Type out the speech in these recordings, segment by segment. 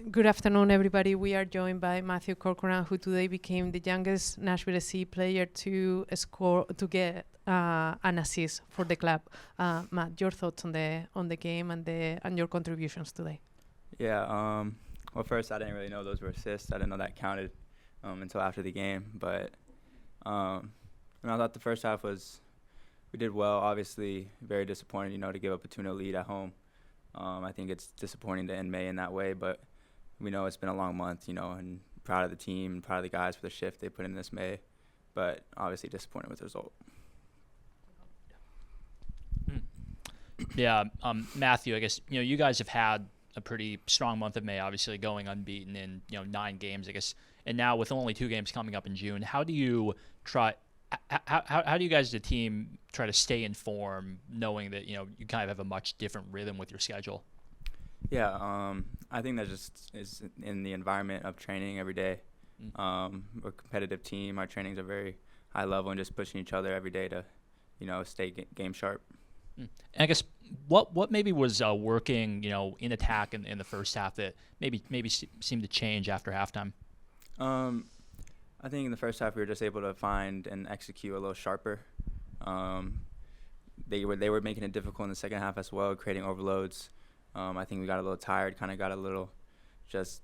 Good afternoon, everybody. We are joined by Matthew Corcoran, who today became the youngest Nashville SC player to score to get an assist for the club. Matt, your thoughts on the game and your contributions today? Yeah. Well, first, I didn't really know those were assists. I didn't know that counted until after the game. But I thought the first half we did well. Obviously, very disappointed, to give up a 2-0 lead at home. I think it's disappointing to end May in that way, but we know it's been a long month, and proud of the team and proud of the guys for the shift they put in this May. But obviously disappointed with the result. Yeah, Matthew, I guess, you guys have had a pretty strong month of May, obviously going unbeaten in, 9 games, I guess. And now with only 2 games coming up in June, how do you how do you guys as a team try to stay in form, knowing that, you kind of have a much different rhythm with your schedule? Yeah, I think that just is in the environment of training every day. We're a competitive team. Our trainings are very high level and just pushing each other every day to, stay game sharp. And I guess what maybe was working, in attack in the first half that maybe seemed to change after halftime? I think in the first half we were just able to find and execute a little sharper. They were making it difficult in the second half as well, creating overloads. I think we got a little tired, kind of got a little just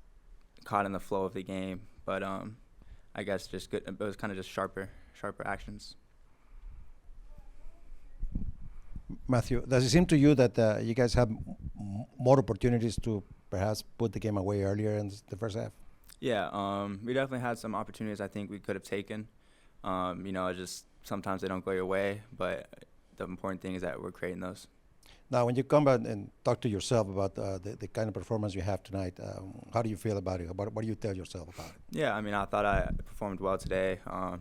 caught in the flow of the game. But I guess just good. It was kind of just sharper actions. Matthew, does it seem to you that you guys have more opportunities to perhaps put the game away earlier in the first half? Yeah, we definitely had some opportunities I think we could have taken. Just sometimes they don't go your way, but the important thing is that we're creating those. Now, when you come back and talk to yourself about the kind of performance you have tonight, how do you feel about it? What do you tell yourself about it? Yeah, I thought I performed well today. I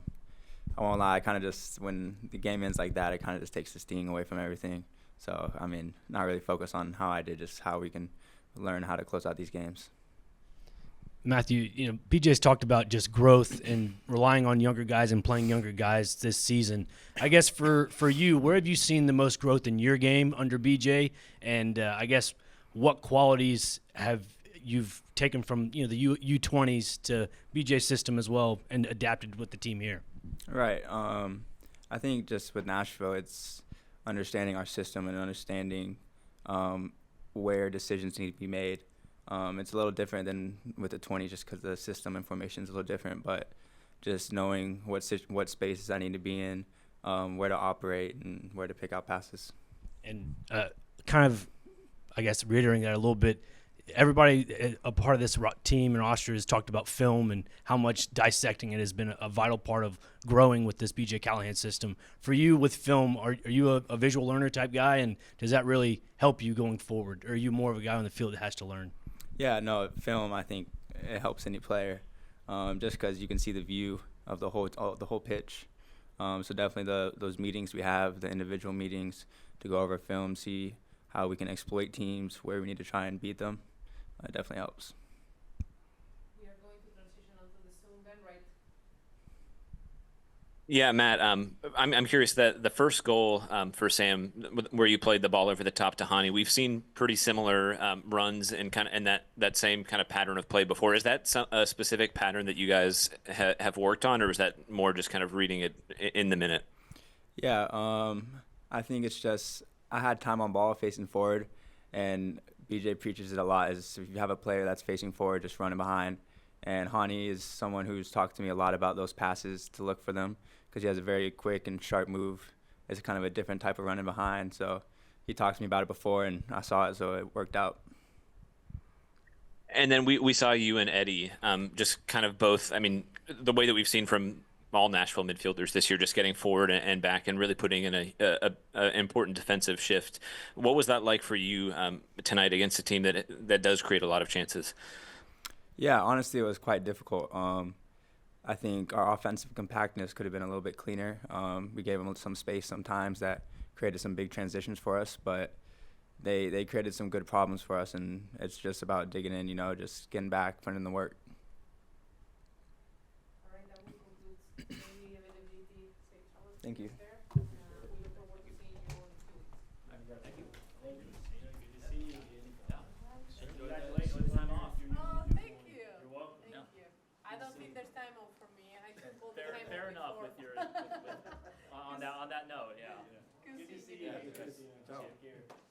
won't lie, I kind of just, when the game ends like that, it kind of just takes the sting away from everything. So, not really focus on how I did, just how we can learn how to close out these games. Matthew, BJ's talked about just growth and relying on younger guys and playing younger guys this season. I guess for you, where have you seen the most growth in your game under BJ? And I guess what qualities have you've taken from the U20s to BJ's system as well and adapted with the team here? Right. I think just with Nashville, it's understanding our system and understanding where decisions need to be made. It's a little different than with the 20s just because the system and formation is a little different, but just knowing what spaces I need to be in, where to operate, and where to pick out passes. And kind of, I guess, reiterating that a little bit, everybody a part of this team in Austria has talked about film and how much dissecting it has been a vital part of growing with this BJ Callahan system. For you with film, are you a visual learner type guy, and does that really help you going forward? Or are you more of a guy on the field that has to learn? Yeah, no, film, I think it helps any player just because you can see the view of the whole pitch. So definitely those meetings we have, the individual meetings to go over film, see how we can exploit teams, where we need to try and beat them, it definitely helps. We are going to transition onto the Zoom then, right? Yeah, Matt, I'm curious that the first goal for Sam, where you played the ball over the top to Hani, we've seen pretty similar runs and that same kind of pattern of play before. Is that a specific pattern that you guys have worked on, or is that more just kind of reading it in the minute? Yeah, I think it's just I had time on ball facing forward, and BJ preaches it a lot, is if you have a player that's facing forward, just running behind. And Hani is someone who's talked to me a lot about those passes to look for them because he has a very quick and sharp move. It's kind of a different type of running behind. So he talked to me about it before, and I saw it, so it worked out. And then we saw you and Eddie just kind of both, the way that we've seen from all Nashville midfielders this year, just getting forward and back and really putting in a important defensive shift. What was that like for you tonight against a team that does create a lot of chances? Yeah, honestly, it was quite difficult. I think our offensive compactness could have been a little bit cleaner. We gave them some space sometimes that created some big transitions for us, but they created some good problems for us, and it's just about digging in, just getting back, putting in the work. All right, that will conclude the availability stage. Thank you. We look forward to seeing you in 2 weeks. Thank you. Good to see you. Congratulations on time off. fair enough with your on that note. Yeah. Good Good to seeing see you. you. Good to see you.